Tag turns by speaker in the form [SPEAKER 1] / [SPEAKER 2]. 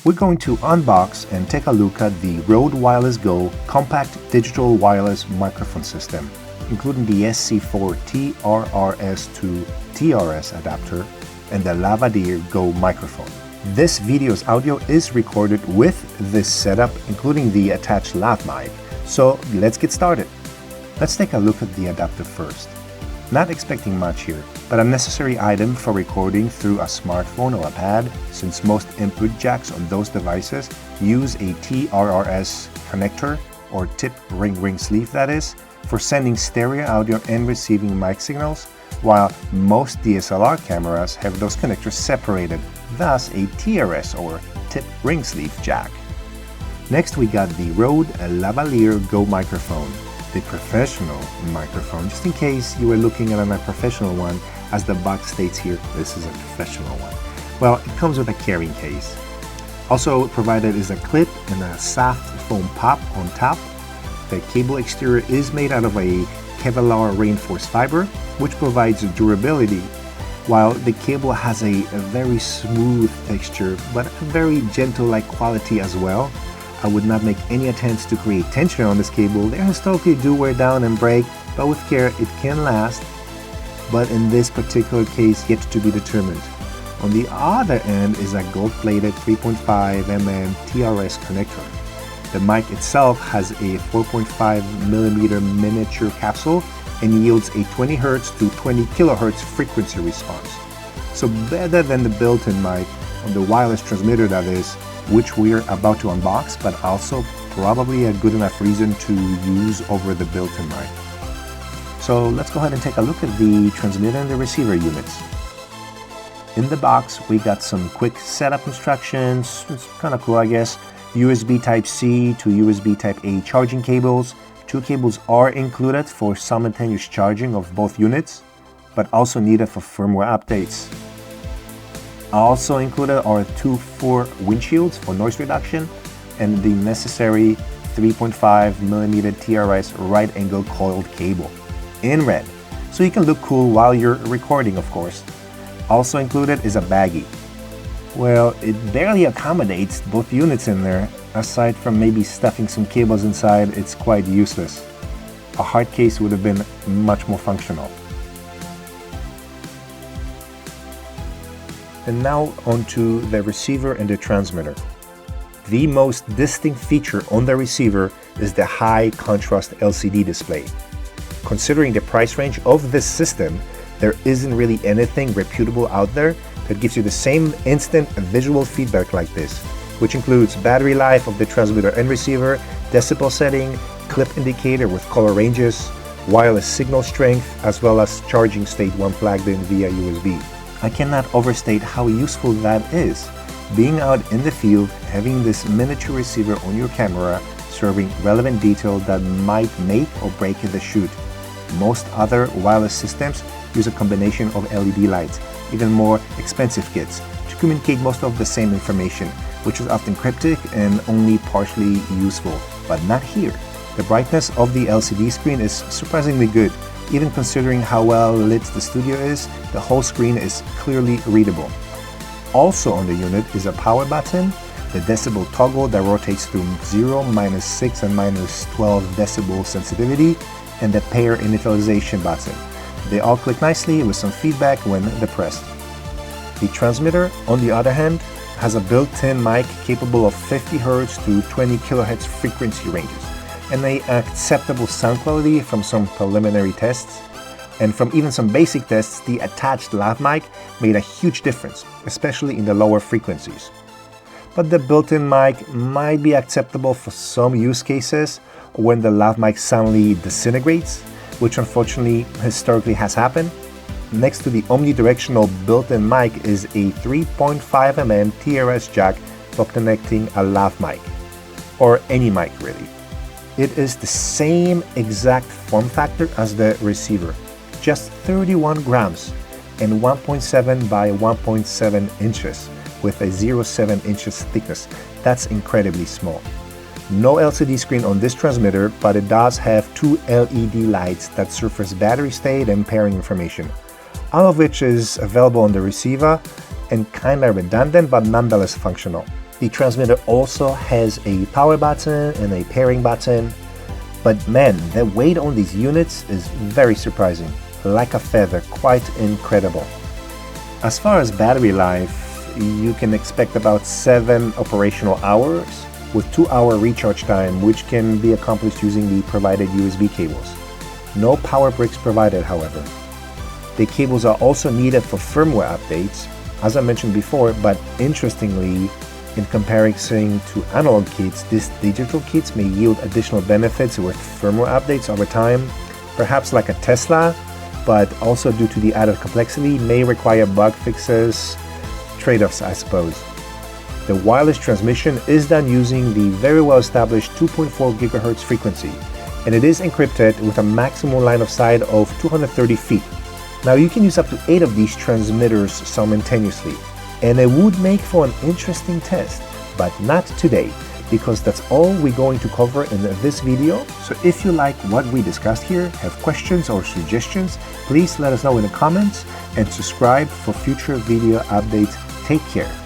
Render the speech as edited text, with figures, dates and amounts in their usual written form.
[SPEAKER 1] we're going to unbox and take a look at the Lavaliere Go compact digital wireless microphone system, including the SC4 TRRS to TRRS adapter and the Lavaliere Go Microphone. This video's audio is recorded with this setup, including the attached lav mic, so let's get started. Let's take a look at the adapter first. Not expecting much here, but a necessary item for recording through a smartphone or a pad, since most input jacks on those devices use a TRRS connector, or tip ring sleeve that is, for sending stereo audio and receiving mic signals, while most DSLR cameras have those connectors separated, thus a TRS or tip ring sleeve jack. Next we got the Rode Lavaliere Go Microphone, the professional microphone, just in case you were looking at an unprofessional one. As the box states here, this is a professional one. Well, it comes with a carrying case. Also provided is a clip and a soft foam pop on top. The cable exterior is made out of a Kevlar reinforced fiber, which provides durability, while the cable has a very smooth texture, but a very gentle-like quality as well. I would not make any attempts to create tension on this cable. They historically do wear down and break, but with care it can last. But in this particular case, yet to be determined. On the other end is a gold-plated 3.5mm TRS connector. The mic itself has a 4.5mm miniature capsule and yields a 20 Hz to 20 kHz frequency response. So better than the built-in mic on the wireless transmitter that is, which we're about to unbox, but also probably a good enough reason to use over the built-in mic. So let's go ahead and take a look at the transmitter and the receiver units. In the box we got some quick setup instructions. It's kind of cool, I guess. USB Type-C to USB Type-A charging cables. 2 cables are included for simultaneous charging of both units, but also needed for firmware updates. Also included are 2 windshields for noise reduction and the necessary 3.5mm TRS right angle coiled cable in red, so you can look cool while you're recording, of course. Also included is a baggie. Well, it barely accommodates both units in there. Aside from maybe stuffing some cables inside, it's quite useless. A hard case would have been much more functional. And now onto the receiver and the transmitter. The most distinct feature on the receiver is the high contrast LCD display. Considering the price range of this system, there isn't really anything reputable out there that gives you the same instant visual feedback like this, which includes battery life of the transmitter and receiver, decibel setting, clip indicator with color ranges, wireless signal strength, as well as charging state when plugged in via USB. I cannot overstate how useful that is. Being out in the field, having this miniature receiver on your camera, serving relevant detail that might make or break the shoot. Most other wireless systems use a combination of LED lights, even more expensive kits, to communicate most of the same information, which is often cryptic and only partially useful. But not here. The brightness of the LCD screen is surprisingly good. Even considering how well lit the studio is, the whole screen is clearly readable. Also on the unit is a power button, the decibel toggle that rotates through 0, -6 and -12 decibel sensitivity, and the pair initialization button. They all click nicely with some feedback when depressed. The transmitter, on the other hand, has a built-in mic capable of 50 Hz to 20 kHz frequency ranges, and an acceptable sound quality from some preliminary tests. And from even some basic tests, the attached lav mic made a huge difference, especially in the lower frequencies. But the built-in mic might be acceptable for some use cases, when the lav mic suddenly disintegrates, which unfortunately historically has happened. Next to the omnidirectional built-in mic is a 3.5mm TRS jack for connecting a lav mic, or any mic really. It is the same exact form factor as the receiver, just 31 grams and 1.7 by 1.7 inches with a 0.7 inches thickness. That's incredibly small. No LCD screen on this transmitter, but it does have 2 LED lights that surface battery state and pairing information, all of which is available on the receiver and kinda redundant but nonetheless functional. The transmitter also has a power button and a pairing button, but man, the weight on these units is very surprising. Like a feather, quite incredible. As far as battery life, you can expect about 7 operational hours with 2-hour recharge time, which can be accomplished using the provided USB cables. No power bricks provided, however. The cables are also needed for firmware updates, as I mentioned before, but interestingly, in comparison to analog kits, these digital kits may yield additional benefits with firmware updates over time, perhaps like a Tesla, but also due to the added complexity may require bug fixes, trade-offs I suppose. The wireless transmission is done using the very well established 2.4 GHz frequency, and it is encrypted with a maximum line of sight of 230 feet. Now you can use up to 8 of these transmitters simultaneously, and it would make for an interesting test, but not today, because that's all we're going to cover in this video. So if you like what we discussed here, have questions or suggestions, please let us know in the comments and subscribe for future video updates. Take care.